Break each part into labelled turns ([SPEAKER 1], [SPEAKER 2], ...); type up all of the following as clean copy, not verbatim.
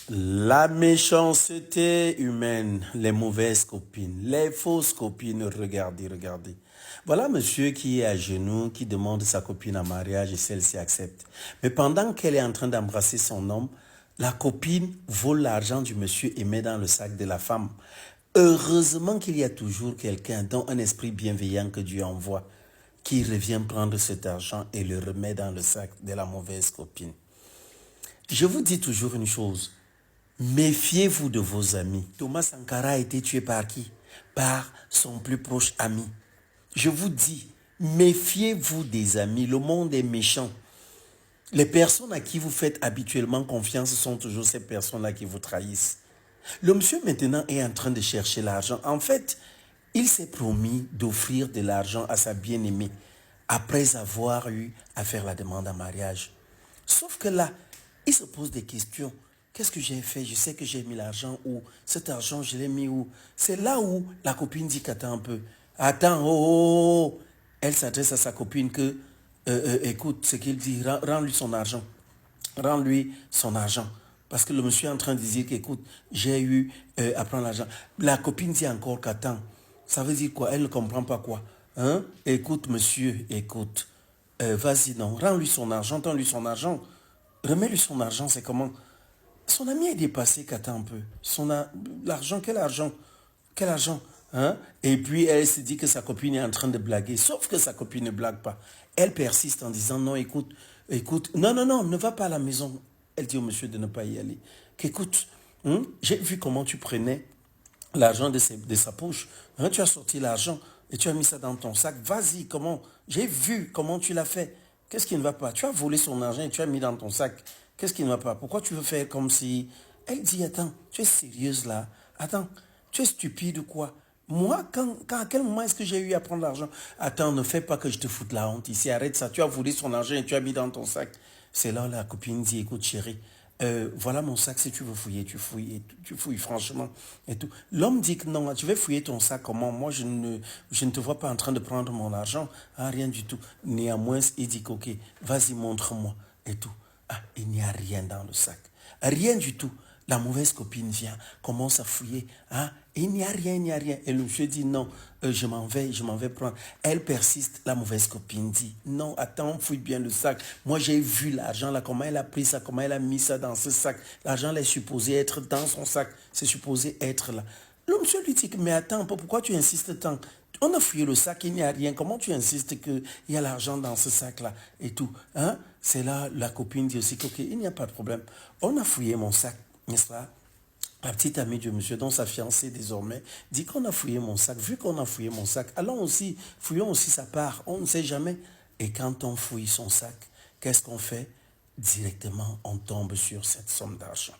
[SPEAKER 1] La méchanceté humaine, les mauvaises copines, les fausses copines, regardez, regardez. Voilà monsieur qui est à genoux, qui demande sa copine en mariage et celle-ci accepte. Mais pendant qu'elle est en train d'embrasser son homme, la copine vole l'argent du monsieur et met dans le sac de la femme. Heureusement qu'il y a toujours quelqu'un dont un esprit bienveillant que Dieu envoie, qui revient prendre cet argent et le remet dans le sac de la mauvaise copine. Je vous dis toujours une chose. Méfiez-vous de vos amis. Thomas Sankara a été tué par qui? Par son plus proche ami. Je vous dis, méfiez-vous des amis. Le monde est méchant. Les personnes à qui vous faites habituellement confiance sont toujours ces personnes-là qui vous trahissent. Le monsieur maintenant est en train de chercher l'argent. En fait, il s'est promis d'offrir de l'argent à sa bien-aimée après avoir eu à faire la demande en mariage. Sauf que là, il se pose des questions. Qu'est-ce que j'ai fait? Je sais que j'ai mis l'argent où? Cet argent, je l'ai mis où? C'est là où la copine dit qu'attends un peu. Attends, oh, oh, oh. Elle s'adresse à sa copine que, écoute, ce qu'il dit, rends-lui son argent. Rends-lui son argent. Parce que le monsieur est en train de dire qu'écoute, j'ai eu à prendre l'argent. La copine dit encore qu'attends. Ça veut dire quoi? Elle ne comprend pas quoi. Hein? Écoute, monsieur, écoute. Vas-y, non. Rends-lui son argent, donne-lui son argent. Remets-lui son argent, c'est comment? Son ami est dépassé, qu'attends un peu. L'argent, quel argent? Quel argent? Hein? Et puis elle se dit que sa copine est en train de blaguer. Sauf que sa copine ne blague pas. Elle persiste en disant non, écoute, non, non, non, ne va pas à la maison. Elle dit au monsieur de ne pas y aller. Qu'écoute, j'ai vu comment tu prenais l'argent de sa poche. Hein, tu as sorti l'argent et tu as mis ça dans ton sac. Vas-y, comment? J'ai vu comment tu l'as fait. Qu'est-ce qui ne va pas? Tu as volé son argent et tu as mis dans ton sac. Qu'est-ce qui ne va pas? Pourquoi tu veux faire comme si... Elle dit, attends, tu es sérieuse là? Attends, tu es stupide ou quoi? Moi, à quel moment est-ce que j'ai eu à prendre l'argent? Attends, ne fais pas que je te foute la honte ici. Arrête ça. Tu as volé son argent et tu as mis dans ton sac. C'est là la copine dit, écoute chérie, voilà mon sac, si tu veux fouiller, tu fouilles, et tu fouilles franchement. Et tout. L'homme dit que non, tu vais fouiller ton sac comment? Moi, je ne te vois pas en train de prendre mon argent. Ah, rien du tout. Néanmoins, il dit ok, vas-y, montre-moi. Et tout. Ah, il n'y a rien dans le sac. Rien du tout. La mauvaise copine vient, commence à fouiller. Hein? Il n'y a rien, il n'y a rien. Et le monsieur dit non, je m'en vais prendre. Elle persiste, la mauvaise copine dit non, attends, fouille bien le sac. Moi j'ai vu l'argent là, comment elle a pris ça, comment elle a mis ça dans ce sac. L'argent là est supposé être dans son sac, c'est supposé être là. Le monsieur lui dit mais attends, pourquoi tu insistes tant? On a fouillé le sac, il n'y a rien. Comment tu insistes qu'il y a l'argent dans ce sac-là et tout? Hein? C'est là, la copine dit aussi qu'il n'y a pas de problème. On a fouillé mon sac, n'est-ce pas? La petite amie du monsieur, dont sa fiancée désormais, dit qu'on a fouillé mon sac. Vu qu'on a fouillé mon sac, fouillons aussi sa part. On ne sait jamais. Et quand on fouille son sac, qu'est-ce qu'on fait? Directement, on tombe sur cette somme d'argent.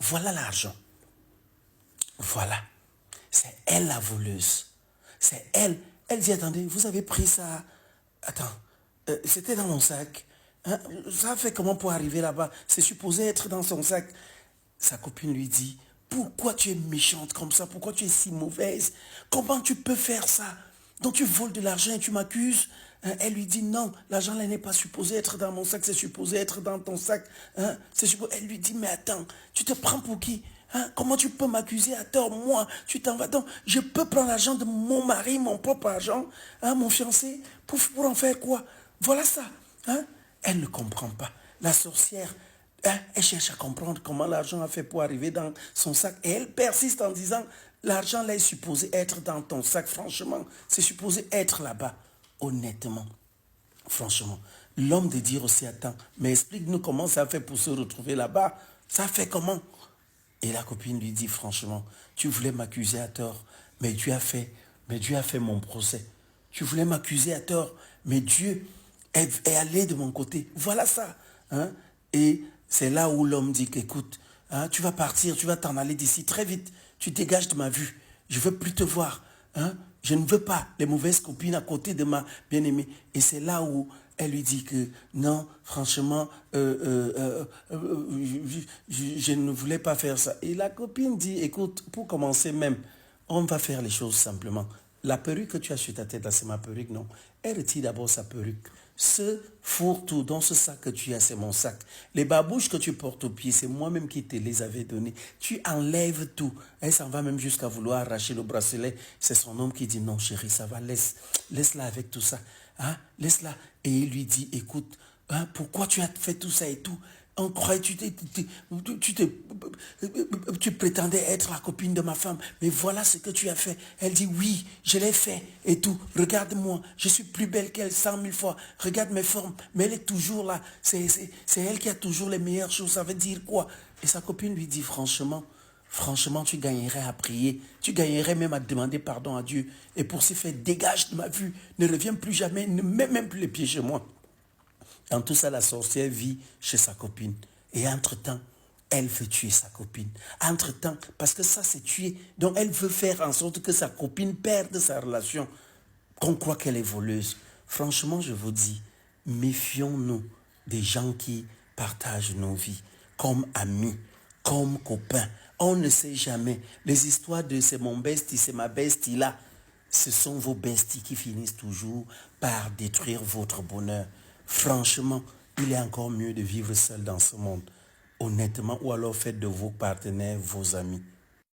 [SPEAKER 1] Voilà l'argent. Voilà. C'est elle la voleuse. C'est elle. Elle dit, attendez, vous avez pris ça. Attends, c'était dans mon sac. Hein? Ça a fait comment pour arriver là-bas? C'est supposé être dans son sac. Sa copine lui dit, pourquoi tu es méchante comme ça? Pourquoi tu es si mauvaise? Comment tu peux faire ça? Donc tu voles de l'argent et tu m'accuses? Hein? Elle lui dit, non, l'argent là n'est pas supposé être dans mon sac, c'est supposé être dans ton sac. Hein? Elle lui dit, mais attends, tu te prends pour qui? Hein? Comment tu peux m'accuser à tort? Moi, tu t'en vas donc. Je peux prendre l'argent de mon mari, mon propre argent, hein, mon fiancé, pour en faire quoi? Voilà ça. Hein? Elle ne comprend pas. La sorcière, elle cherche à comprendre comment l'argent a fait pour arriver dans son sac. Et elle persiste en disant, l'argent là est supposé être dans ton sac. Franchement, c'est supposé être là-bas. Honnêtement, franchement. L'homme de dire aussi, attends, mais explique-nous comment ça a fait pour se retrouver là-bas. Ça a fait comment? Et la copine lui dit, franchement, tu voulais m'accuser à tort, mais Dieu a fait mon procès. Tu voulais m'accuser à tort, mais Dieu est allé de mon côté. Voilà ça. Hein? Et c'est là où l'homme dit qu'écoute, hein, tu vas partir, tu vas t'en aller d'ici très vite. Tu dégages de ma vue. Je ne veux plus te voir. Hein? Je ne veux pas les mauvaises copines à côté de ma bien-aimée. Et c'est là où elle lui dit que non, franchement, je ne voulais pas faire ça. Et la copine dit, écoute, pour commencer même, on va faire les choses simplement. La perruque que tu as sur ta tête, là, c'est ma perruque, non. Elle retire d'abord sa perruque. Ce fourre-tout dans ce sac que tu as, c'est mon sac. Les babouches que tu portes au pied, c'est moi-même qui te les avais données. Tu enlèves tout. Elle s'en va même jusqu'à vouloir arracher le bracelet. C'est son homme qui dit, non chérie, ça va, laisse-la avec tout ça. Hein? Laisse-la. Et il lui dit, écoute, hein, pourquoi tu as fait tout ça et tout? On croyait tu prétendais être la copine de ma femme, mais voilà ce que tu as fait. Elle dit oui, je l'ai fait et tout. Regarde-moi, je suis plus belle qu'elle 100 000 fois. Regarde mes formes, mais elle est toujours là. C'est elle qui a toujours les meilleures choses. Ça veut dire quoi? Et sa copine lui dit franchement, tu gagnerais à prier. Tu gagnerais même à demander pardon à Dieu. Et pour ce faire, dégage de ma vue. Ne reviens plus jamais, ne mets même plus les pieds chez moi. Dans tout ça, la sorcière vit chez sa copine. Et entre-temps, elle veut tuer sa copine. Entre-temps, parce que ça, c'est tuer. Donc, elle veut faire en sorte que sa copine perde sa relation, qu'on croit qu'elle est voleuse. Franchement, je vous dis, méfions-nous des gens qui partagent nos vies comme amis, comme copains. On ne sait jamais. Les histoires de c'est mon bestie, c'est ma bestie là, ce sont vos besties qui finissent toujours par détruire votre bonheur. Franchement, il est encore mieux de vivre seul dans ce monde. Honnêtement, ou alors faites de vos partenaires vos amis.